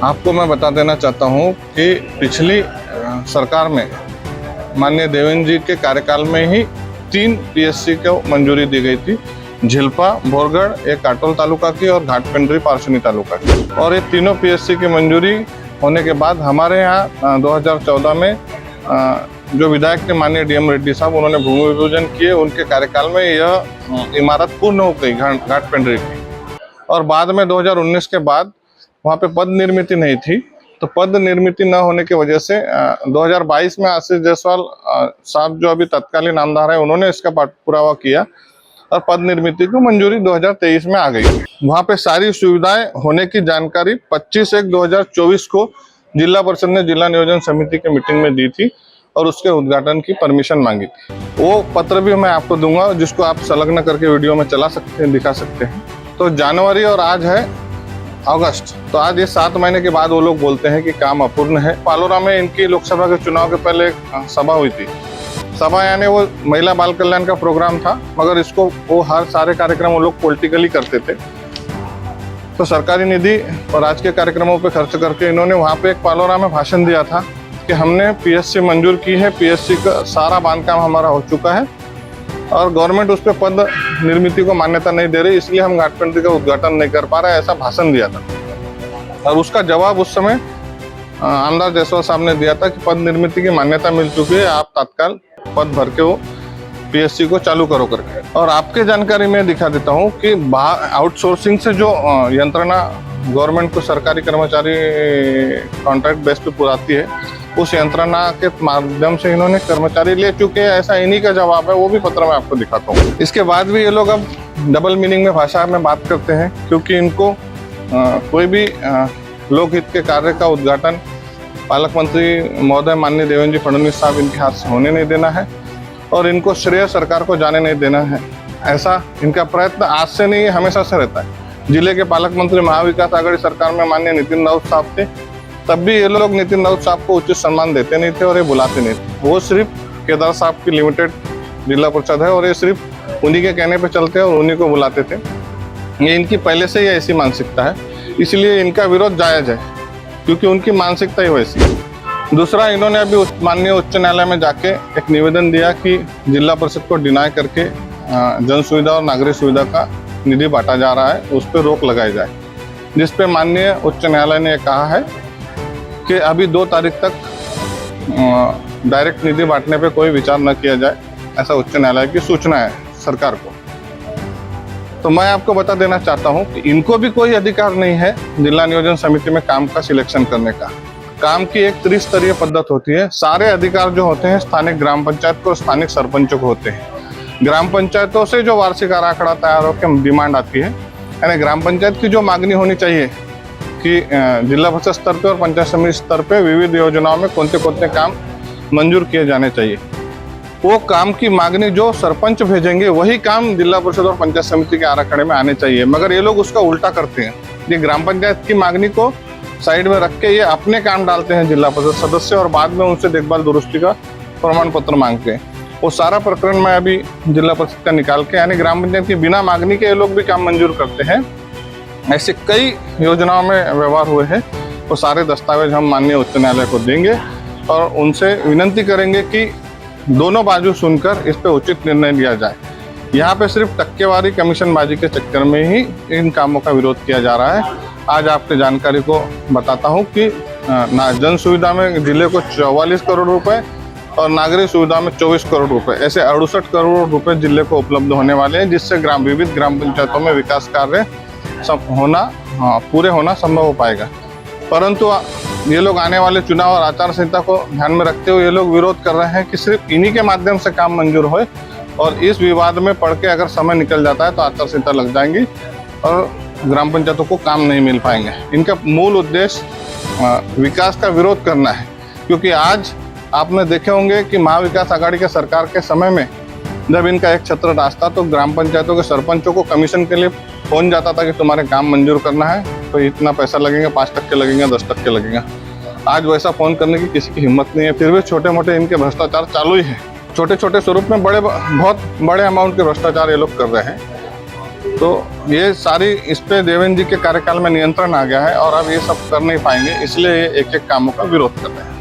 आपको मैं बता देना चाहता हूं कि पिछली सरकार में माननीय देवेंद्र जी के कार्यकाल में ही 3 पीएससी को मंजूरी दी गई थी। झिल्पा, बोरगढ़, एक काटोल तालुका की और घाटपिंडरी पारसौनी तालुका की। और ये तीनों पीएससी की मंजूरी होने के बाद हमारे यहाँ 2014 में जो विधायक थे माननीय डीएम रेड्डी साहब, उन्होंने भूमि विभाजन किए। उनके कार्यकाल में यह इमारत पूर्ण हो गई घाटपिंडरी की। और बाद में 2019 के बाद वहाँ पे पद निर्मित नहीं थी, तो पद निर्मित न होने की वजह से 2022 में आशीष जायसवाल साहब जो अभी तत्कालीन आमदार है, उन्होंने इसका पुरावा किया और पद निर्मित को मंजूरी 2023 में आ गई। वहाँ पे सारी सुविधाएं होने की जानकारी 25/1/2024 को जिला परिषद ने जिला नियोजन समिति की मीटिंग में दी थी और उसके उद्घाटन की परमिशन मांगी थी। वो पत्र भी मैं आपको दूंगा, जिसको आप संलग्न करके वीडियो में चला सकते हैं, दिखा सकते हैं। तो जनवरी और आज है अगस्त, तो आज ये 7 महीने के बाद वो लोग बोलते हैं कि काम अपूर्ण है। पालोरा में इनकी लोकसभा के चुनाव के पहले एक सभा हुई थी। सभा यानी वो महिला बाल कल्याण का प्रोग्राम था, मगर इसको वो हर सारे कार्यक्रम वो लोग पॉलिटिकली करते थे। तो सरकारी निधि और राजकीय कार्यक्रमों पे खर्च करके इन्होंने वहाँ पे एक पालोरा में भाषण दिया था कि हमने पीएससी मंजूर की है, पीएससी का सारा बांधकाम हमारा हो चुका है और गवर्नमेंट उस पर पद निर्मित को मान्यता नहीं दे रही, इसलिए हम घाटपिंडरी का उद्घाटन नहीं कर पा रहे, ऐसा भाषण दिया था। और उसका जवाब उस समय आमदार जायसवाल साहब ने दिया था कि पद निर्मित की मान्यता मिल चुकी है, आप तत्काल पद भर के वो पीएससी को चालू करो करके। और आपके जानकारी में दिखा देता हूँ कि आउटसोर्सिंग से जो यंत्रणा गवर्नमेंट को सरकारी कर्मचारी कॉन्ट्रैक्ट बेस पे पुराती है, उस यंत्रणा के माध्यम से इन्होंने कर्मचारी ले चुके हैं, ऐसा इन्हीं का जवाब है। वो भी पत्र में आपको दिखाता हूँ। इसके बाद भी ये लोग अब डबल मीनिंग में भाषा में बात करते हैं, क्योंकि इनको कोई भी लोकहित के कार्य का उद्घाटन पालक मंत्री महोदय माननीय देवेंद्र जी फडणवीस साहब इनके हाथ से होने नहीं देना है और इनको श्रेय सरकार को जाने नहीं देना है। ऐसा इनका प्रयत्न आज से नहीं, हमेशा से रहता है। जिले के पालक मंत्री महाविकास आघाड़ी सरकार में माननीय नितिन राउत साहब थे, तब भी ये लोग नितिन राउत साहब को उचित सम्मान देते नहीं थे और ये बुलाते नहीं थे। वो सिर्फ केदार साहब की लिमिटेड जिला परिषद है और ये सिर्फ उन्हीं के कहने पे चलते हैं और उन्हीं को बुलाते थे। ये इनकी पहले से ही ऐसी मानसिकता है, इसलिए इनका विरोध जायज है, क्योंकि उनकी मानसिकता ही वैसी है। दूसरा, इन्होंने अभी माननीय उच्च न्यायालय में जाके एक निवेदन दिया कि जिला परिषद को डिनाई करके जन सुविधा और नागरिक सुविधा का निधि बांटा जा रहा है, उस पर रोक लगाई जाए। जिस पे माननीय उच्च न्यायालय ने कहा है कि अभी 2 तारीख तक डायरेक्ट निधि बांटने पे कोई विचार न किया जाए, ऐसा उच्च न्यायालय की सूचना है सरकार को। तो मैं आपको बता देना चाहता हूं कि इनको भी कोई अधिकार नहीं है जिला नियोजन समिति में काम का सिलेक्शन करने का। काम की एक त्रिस्तरीय पद्धति होती है। सारे अधिकार जो होते हैं स्थानिक ग्राम पंचायत को, स्थानिक सरपंचों को होते हैं। ग्राम पंचायतों से जो वार्षिक आंकड़ा तैयार होकर डिमांड आती है, यानी ग्राम पंचायत की जो मांगनी होनी चाहिए कि जिला परिषद स्तर पे और पंचायत समिति स्तर पे विविध योजनाओं में कौन-कौन काम मंजूर किए जाने चाहिए, वो काम की मांगनी जो सरपंच भेजेंगे वही काम जिला परिषद और पंचायत समिति के आराखड़े में आने चाहिए। मगर ये लोग उसका उल्टा करते हैं। ये ग्राम पंचायत की मांगनी को साइड में रख के ये अपने काम डालते हैं जिला परिषद सदस्य और बाद में उनसे देखभाल दुरुस्ती का प्रमाण पत्र मांगते हैं। वो सारा प्रकरण मैं अभी जिला परिषद का निकाल के, यानी ग्राम पंचायत की बिना मांगनी के ये लोग भी काम मंजूर करते हैं। ऐसे कई योजनाओं में व्यवहार हुए हैं। वो सारे दस्तावेज हम माननीय उच्च न्यायालय को देंगे और उनसे विनंती करेंगे कि दोनों बाजू सुनकर इस पर उचित निर्णय लिया जाए। यहाँ पे सिर्फ टक्केवारी कमीशनबाजी के चक्कर में ही इन कामों का विरोध किया जा रहा है। आज आपकी जानकारी को बताता हूँ कि जन सुविधा में जिले को 44 करोड़ रुपए और नागरिक सुविधा में 24 करोड़ रुपए, ऐसे 68 करोड़ रुपए जिले को उपलब्ध होने वाले हैं, जिससे विविध ग्राम पंचायतों में विकास कार्य पूरे होना संभव हो पाएगा। परंतु ये लोग आने वाले चुनाव और आचार संहिता को ध्यान में रखते हुए ये लोग विरोध कर रहे हैं कि सिर्फ इन्हीं के माध्यम से काम मंजूर होए और इस विवाद में पड़ के अगर समय निकल जाता है तो आचार संहिता लग जाएंगी और ग्राम पंचायतों को काम नहीं मिल पाएंगे। इनका मूल उद्देश्य विकास का विरोध करना है, क्योंकि आज आपने देखे होंगे कि महाविकास आघाड़ी के सरकार के समय में जब इनका एक छत्र रास्ता तो ग्राम पंचायतों के सरपंचों को कमीशन के लिए फोन जाता था कि तुम्हारे काम मंजूर करना है तो इतना पैसा लगेगा, 5% लगेगा, 10% लगेगा। आज वैसा फोन करने की किसी की हिम्मत नहीं है। फिर भी छोटे मोटे इनके भ्रष्टाचार चालू ही है। छोटे छोटे स्वरूप में बहुत बड़े अमाउंट के भ्रष्टाचार ये लोग कर रहे हैं। तो ये सारी इस पे देवेंद्र जी के कार्यकाल में नियंत्रण आ गया है और अब ये सब कर नहीं पाएंगे, इसलिए ये एक एक कामों का विरोध कर रहे हैं।